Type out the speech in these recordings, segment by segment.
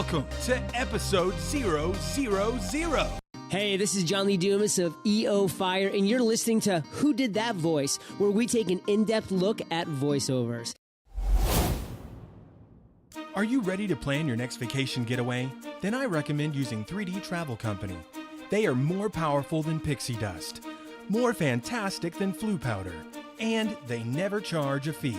Welcome to episode 000. Hey, this is John Lee Dumas of EO Fire, and you're listening to Who Did That Voice, where we take an in-depth look at voiceovers. Are you ready to plan your next vacation getaway? Then I recommend using 3D Travel Company. They are more powerful than pixie dust, more fantastic than flu powder, and they never charge a fee.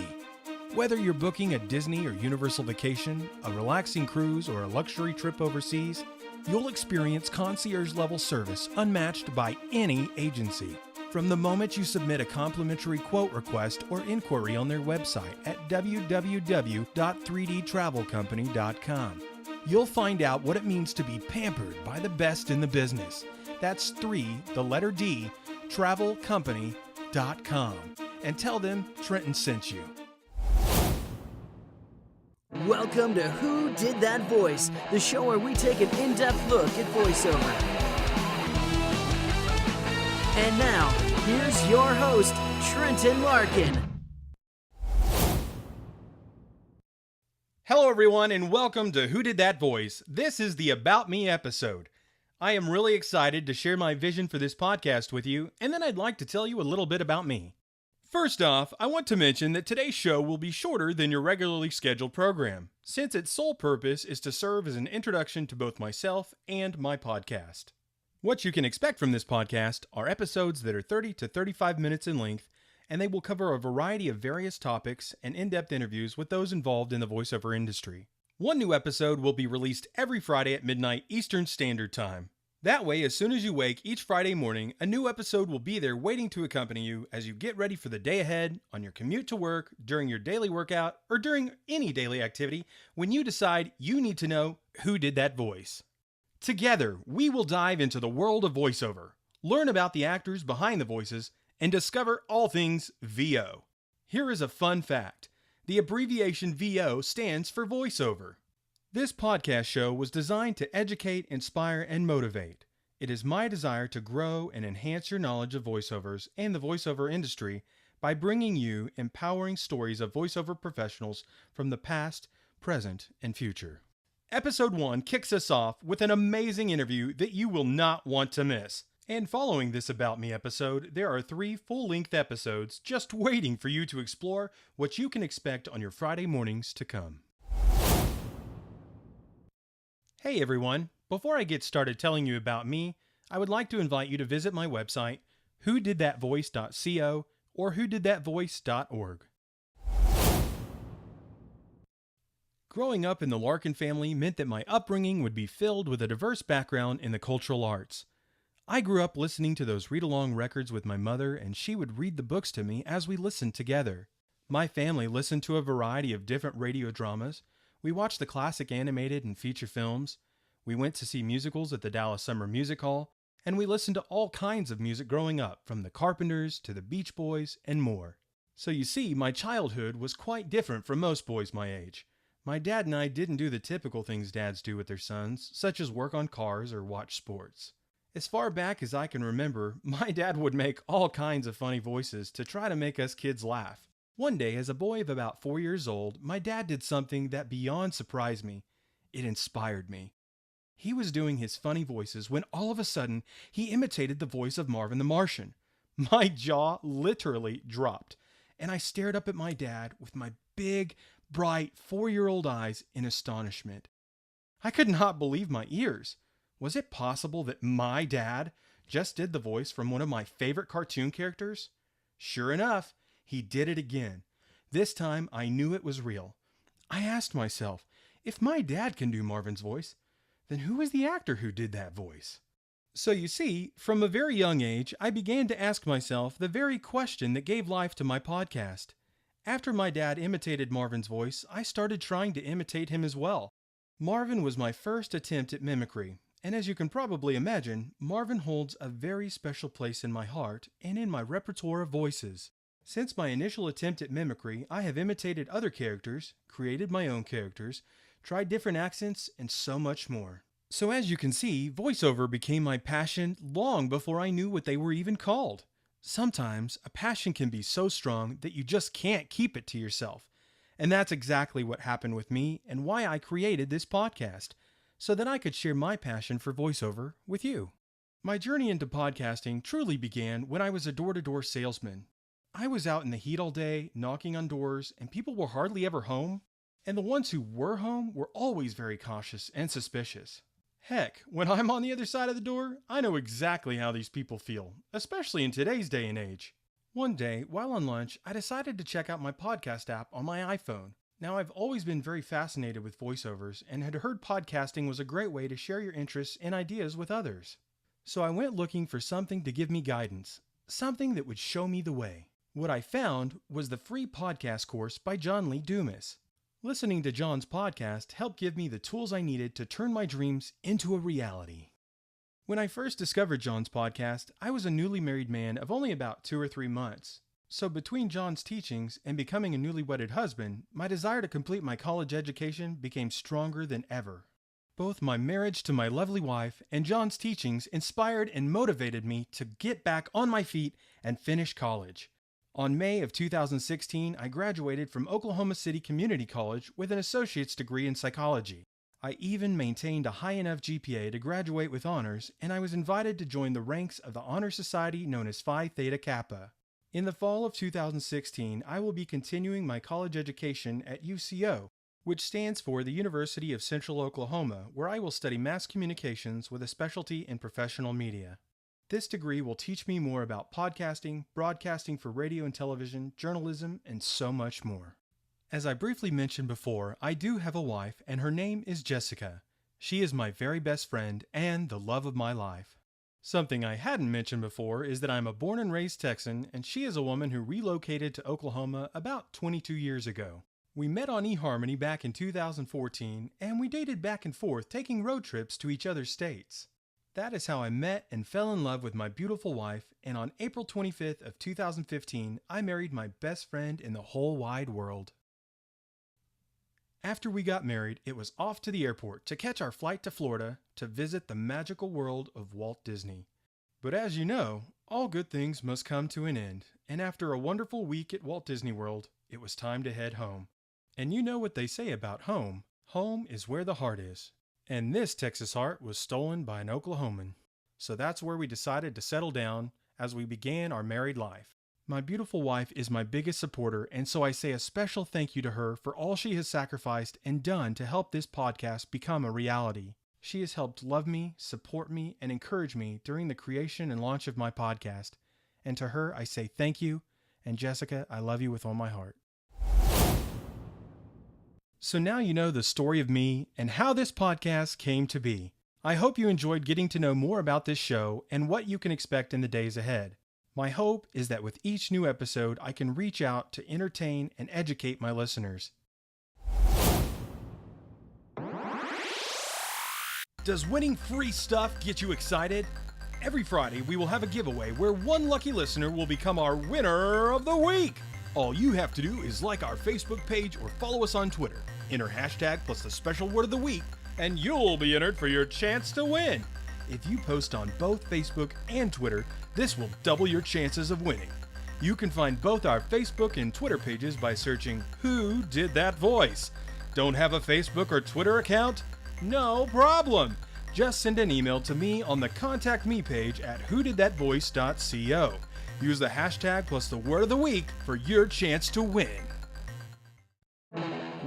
Whether you're booking a Disney or Universal vacation, a relaxing cruise, or a luxury trip overseas, you'll experience concierge-level service unmatched by any agency. From the moment you submit a complimentary quote request or inquiry on their website at www.3dtravelcompany.com, you'll find out what it means to be pampered by the best in the business. That's 3, the letter D, travelcompany.com. And tell them Trenton sent you. Welcome to Who Did That Voice, the show where we take an in-depth look at voiceover. And now, here's your host, Trenton Larkin. Hello everyone and welcome to Who Did That Voice? This is the About Me episode. I am really excited to share my vision for this podcast with you, and then I'd like to tell you a little bit about me. First off, I want to mention that today's show will be shorter than your regularly scheduled program, since its sole purpose is to serve as an introduction to both myself and my podcast. What you can expect from this podcast are episodes that are 30 to 35 minutes in length, and they will cover a variety of various topics and in-depth interviews with those involved in the voiceover industry. One new episode will be released every Friday at midnight Eastern Standard Time. That way, as soon as you wake each Friday morning, a new episode will be there waiting to accompany you as you get ready for the day ahead, on your commute to work, during your daily workout, or during any daily activity when you decide you need to know who did that voice. Together, we will dive into the world of voiceover, learn about the actors behind the voices, and discover all things VO. Here is a fun fact. The abbreviation VO stands for voiceover. This podcast show was designed to educate, inspire, and motivate. It is my desire to grow and enhance your knowledge of voiceovers and the voiceover industry by bringing you empowering stories of voiceover professionals from the past, present, and future. Episode 1 kicks us off with an amazing interview that you will not want to miss. And following this About Me episode, there are 3 full-length episodes just waiting for you to explore what you can expect on your Friday mornings to come. Hey everyone, before I get started telling you about me, I would like to invite you to visit my website, whodidthatvoice.co or whodidthatvoice.org. Growing up in the Larkin family meant that my upbringing would be filled with a diverse background in the cultural arts. I grew up listening to those read-along records with my mother, and she would read the books to me as we listened together. My family listened to a variety of different radio dramas. We watched the classic animated and feature films, we went to see musicals at the Dallas Summer Music Hall, and we listened to all kinds of music growing up, from the Carpenters to the Beach Boys and more. So you see, my childhood was quite different from most boys my age. My dad and I didn't do the typical things dads do with their sons, such as work on cars or watch sports. As far back as I can remember, my dad would make all kinds of funny voices to try to make us kids laugh. One day, as a boy of about 4 years old, my dad did something that beyond surprised me. It inspired me. He was doing his funny voices when all of a sudden, he imitated the voice of Marvin the Martian. My jaw literally dropped, and I stared up at my dad with my big, bright 4-year-old eyes in astonishment. I could not believe my ears. Was it possible that my dad just did the voice from one of my favorite cartoon characters? Sure enough, he did it again. This time, I knew it was real. I asked myself, if my dad can do Marvin's voice, then who is the actor who did that voice? So you see, from a very young age, I began to ask myself the very question that gave life to my podcast. After my dad imitated Marvin's voice, I started trying to imitate him as well. Marvin was my first attempt at mimicry, and as you can probably imagine, Marvin holds a very special place in my heart and in my repertoire of voices. Since my initial attempt at mimicry, I have imitated other characters, created my own characters, tried different accents, and so much more. So as you can see, voiceover became my passion long before I knew what they were even called. Sometimes, a passion can be so strong that you just can't keep it to yourself. And that's exactly what happened with me and why I created this podcast. so that I could share my passion for voiceover with you. My journey into podcasting truly began when I was a door-to-door salesman. I was out in the heat all day, knocking on doors, and people were hardly ever home. And the ones who were home were always very cautious and suspicious. Heck, when I'm on the other side of the door, I know exactly how these people feel, especially in today's day and age. One day, while on lunch, I decided to check out my podcast app on my iPhone. Now, I've always been very fascinated with voiceovers and had heard podcasting was a great way to share your interests and ideas with others. So I went looking for something to give me guidance, something that would show me the way. What I found was the free podcast course by John Lee Dumas. Listening to John's podcast helped give me the tools I needed to turn my dreams into a reality. When I first discovered John's podcast, I was a newly married man of only about 2 or 3 months. So between John's teachings and becoming a newly wedded husband, my desire to complete my college education became stronger than ever. Both my marriage to my lovely wife and John's teachings inspired and motivated me to get back on my feet and finish college. On May of 2016, I graduated from Oklahoma City Community College with an associate's degree in psychology. I even maintained a high enough GPA to graduate with honors, and I was invited to join the ranks of the honor society known as Phi Theta Kappa. In the fall of 2016, I will be continuing my college education at UCO, which stands for the University of Central Oklahoma, where I will study mass communications with a specialty in professional media. This degree will teach me more about podcasting, broadcasting for radio and television, journalism, and so much more. As I briefly mentioned before, I do have a wife, and her name is Jessica. She is my very best friend and the love of my life. Something I hadn't mentioned before is that I'm a born and raised Texan, and she is a woman who relocated to Oklahoma about 22 years ago. We met on eHarmony back in 2014, and we dated back and forth, taking road trips to each other's states. That is how I met and fell in love with my beautiful wife, and on April 25th of 2015, I married my best friend in the whole wide world. After we got married, it was off to the airport to catch our flight to Florida to visit the magical world of Walt Disney. But as you know, all good things must come to an end, and after a wonderful week at Walt Disney World, it was time to head home. And you know what they say about home. Home is where the heart is. And this Texas heart was stolen by an Oklahoman. So that's where we decided to settle down as we began our married life. My beautiful wife is my biggest supporter, and so I say a special thank you to her for all she has sacrificed and done to help this podcast become a reality. She has helped love me, support me, and encourage me during the creation and launch of my podcast. And to her, I say thank you, and Jessica, I love you with all my heart. So now you know the story of me and how this podcast came to be. I hope you enjoyed getting to know more about this show and what you can expect in the days ahead. My hope is that with each new episode, I can reach out to entertain and educate my listeners. Does winning free stuff get you excited? Every Friday, we will have a giveaway where one lucky listener will become our winner of the week. All you have to do is like our Facebook page or follow us on Twitter. Enter hashtag plus the special word of the week, and you'll be entered for your chance to win. If you post on both Facebook and Twitter, this will double your chances of winning. You can find both our Facebook and Twitter pages by searching Who Did That Voice? Don't have a Facebook or Twitter account? No problem. Just send an email to me on the Contact Me page at whodidthatvoice.co. Use the hashtag plus the word of the week for your chance to win.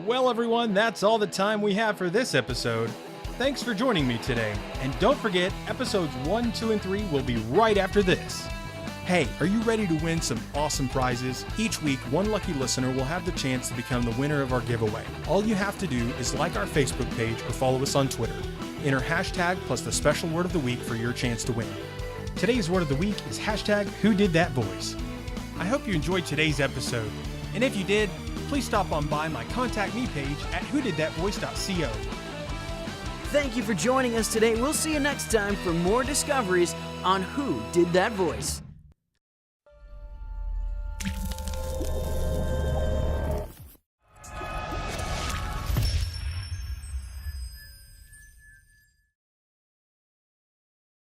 Well, everyone, that's all the time we have for this episode. Thanks for joining me today. And don't forget, episodes 1, 2, and 3 will be right after this. Hey, are you ready to win some awesome prizes? Each week, one lucky listener will have the chance to become the winner of our giveaway. All you have to do is like our Facebook page or follow us on Twitter. Enter hashtag plus the special word of the week for your chance to win. Today's word of the week is hashtag Who Did That Voice. I hope you enjoyed today's episode. And if you did, please stop on by my Contact Me page at whodidthatvoice.co. Thank you for joining us today. We'll see you next time for more discoveries on Who Did That Voice.